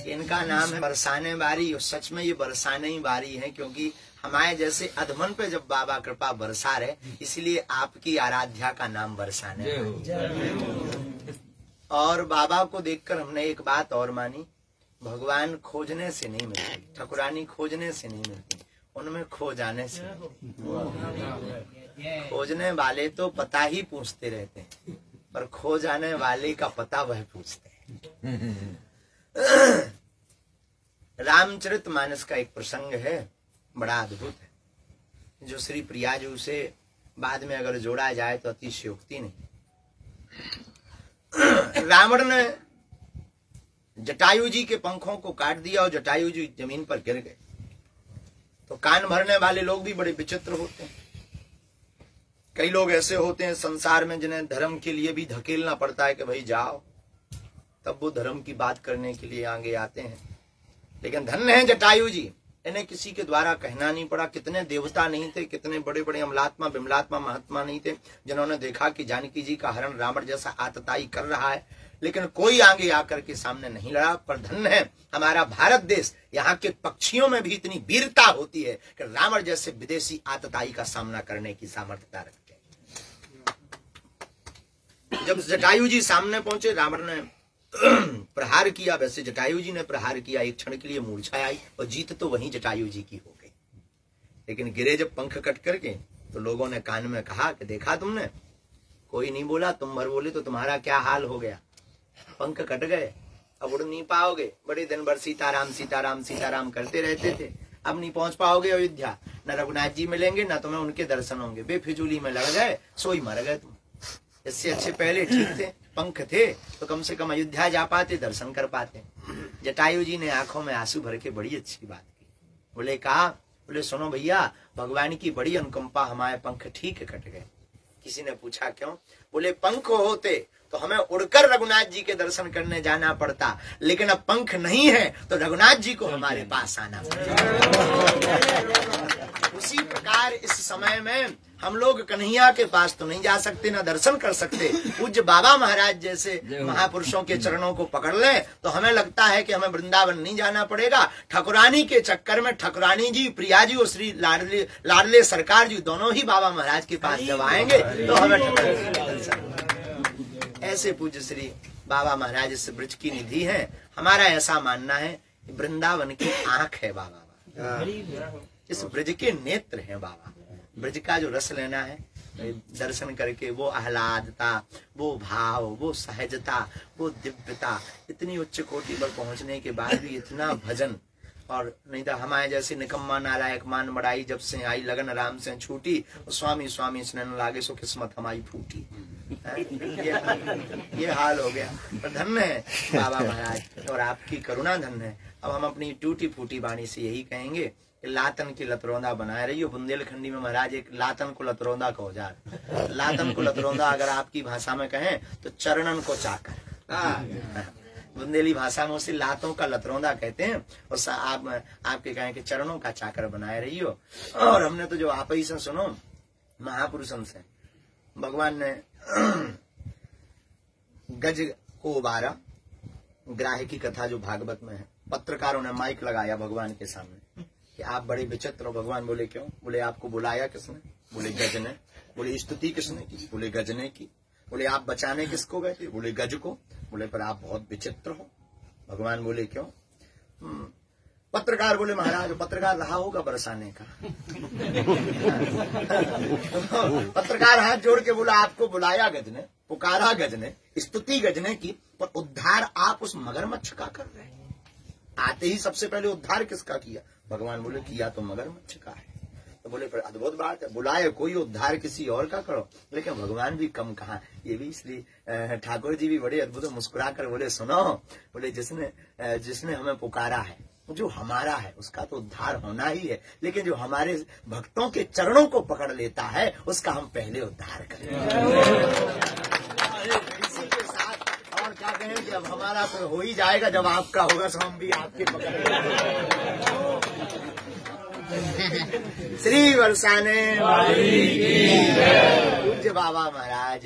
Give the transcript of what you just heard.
इनका नाम है बरसाने बारी। और सच में ये बरसाने ही बारी है, क्योंकि हमारे जैसे अधमन पे जब बाबा कृपा बरसा रहे, इसलिए आपकी आराध्या का नाम बरसाने। और बाबा को देखकर हमने एक बात और मानी, भगवान खोजने से नहीं मिलती, ठकुरानी खोजने से नहीं मिलती, उनमें खो जाने से। खोजने वाले तो पता ही पूछते रहते हैं, पर खो जाने वाले का पता वह पूछते हैं। रामचरितमानस का एक प्रसंग है, बड़ा अद्भुत है, जो श्री प्रियाजू से बाद में अगर जोड़ा जाए तो अतिशयोक्ति नहीं। रावण ने जटायु जी के पंखों को काट दिया और जटायु जी जमीन पर गिर गए। तो कान भरने वाले लोग भी बड़े विचित्र होते हैं। कई लोग ऐसे होते हैं संसार में जिन्हें धर्म के लिए भी धकेलना पड़ता है कि भाई जाओ, तब वो धर्म की बात करने के लिए आगे आते हैं। लेकिन धन्य है जटायु जी, इन्हें किसी के द्वारा कहना नहीं पड़ा। कितने देवता नहीं थे, कितने बड़े बड़े अमलात्मा बिमलात्मा महात्मा नहीं थे जिन्होंने देखा कि जानकी जी का हरण रावण जैसा आतताई कर रहा है, लेकिन कोई आगे आकर के सामने नहीं लड़ा। पर धन्य है हमारा भारत देश, यहाँ के पक्षियों में भी इतनी वीरता होती है कि रावण जैसे विदेशी आतताई का सामना करने की सामर्थ्यता रखते हैं। जब जटायु जी सामने पहुंचे, रावण ने प्रहार किया, वैसे जटायु जी ने प्रहार किया। एक क्षण के लिए मूर्छा आई और जीत तो वहीं जटायु जी की हो गई। लेकिन गिरे जब पंख कट करके, तो लोगों ने कान में कहा कि देखा तुमने, कोई नहीं बोला, तुम भर बोले तो तुम्हारा क्या हाल हो गया। पंख कट गए, अब उड़ नहीं पाओगे। बड़े दिन भर सीताराम सीताराम सीताराम करते रहते थे, अब नहीं पहुंच पाओगे अयोध्या। न रघुनाथ जी मिलेंगे, न तुम्हें उनके दर्शन होंगे। बेफिजूली में लड़ गए, सोई मर गए तुम। इससे अच्छे पहले ठीक थे, पंख थे तो कम से कम अयोध्या जा पाते, दर्शन कर पाते। जटायु जी ने आंखों में आंसू भर के बड़ी अच्छी बात की। बोले कहा, बोले सुनो भैया, भगवान की बड़ी अनुकंपा, हमारे पंख ठीक कट गए। किसी ने पूछा क्यों? बोले पंख होते तो हमें उड़कर रघुनाथ जी के दर्शन करने जाना पड़ता, लेकिन अब पंख नहीं है तो रघुनाथ जी को हमारे पास आना पड़ता। उसी प्रकार इस समय में हम लोग कन्हैया के पास तो नहीं जा सकते, ना दर्शन कर सकते। पूज्य बाबा महाराज जैसे महापुरुषों के चरणों को पकड़ लें तो हमें लगता है कि हमें वृंदावन नहीं जाना पड़ेगा। ठकुरानी के चक्कर में ठकुरानी जी, प्रिया जी और श्री लाडले सरकार जी दोनों ही बाबा महाराज के पास जब आएंगे तो हमें दर्शन। ऐसे पूज्य श्री बाबा महाराज इस ब्रज की निधि है। हमारा ऐसा मानना है वृंदावन की आंख है बाबा, इस ब्रज के नेत्र हैं बाबा। ब्रज का जो रस लेना है, दर्शन करके वो आह्लादता, वो भाव, वो सहजता, वो दिव्यता, इतनी उच्च कोटि पर पहुंचने के बाद भी इतना भजन। और नहीं तो हमारे जैसे निकम्मा नालायक मान बड़ाई, जब से आई लगन राम से छूटी, स्वामी स्वामी स्नेह लागे सो किस्मत हमारी फूटी। ये हाल हो गया। पर धन्य है बाबा महाराज और आपकी करुणा धन्य है। अब हम अपनी टूटी फूटी वाणी से यही कहेंगे कि लातन की लतरौंदा बनाए रही हो। बुंदेलखंडी में महाराज एक लातन को लतरौंदा का औजार। लातन को लतरौंदा अगर आपकी भाषा में कहें तो चरणन को चाकर। बुंदेली भाषा में उसे लातों का लतरौंदा कहते हैं। और आपके कहें कि चरणों का चाकर बनाए रही हो। और हमने तो जो आप ही से सुनो, महापुरुषों से भगवान ने गज को उबारा, ग्राह की कथा जो भागवत में है। पत्रकारों ने माइक लगाया भगवान के सामने कि आप बड़े विचित्र हो। भगवान बोले क्यों? बोले आपको बुलाया किसने? बोले गज ने। बोले स्तुति किसने की? बोले गज ने की। बोले आप बचाने किसको गए थे? बोले गज को। बोले पर आप बहुत विचित्र हो। भगवान बोले क्यों? पत्रकार बोले महाराज, पत्रकार रहा होगा बरसाने का। पत्रकार हाथ जोड़ के बोला आपको बुलाया गज ने, पुकारा गज ने, स्तुति गज ने की, पर उद्धार आप उस मगरमच्छ का कर रहे हैं। आते ही सबसे पहले उद्धार किसका किया? भगवान बोले किया तो मगरमच्छ का है। तो बोले पर अद्भुत बात है, बुलाए कोई उद्धार किसी और का करो। लेकिन भगवान भी कम कहा। ये भी इसलिए ठाकुर जी भी बड़े अद्भुत मुस्कुरा कर बोले सुनो, बोले जिसने हमें पुकारा है, जो हमारा है, उसका तो उद्धार होना ही है। लेकिन जो हमारे भक्तों के चरणों को पकड़ लेता है, उसका हम पहले उद्धार करें। इसी के साथ और क्या कहें कि अब हमारा तो हो ही जाएगा, जब आपका होगा तो हम भी आपके पकड़। श्री बरसाने पूज्य बाबा महाराज।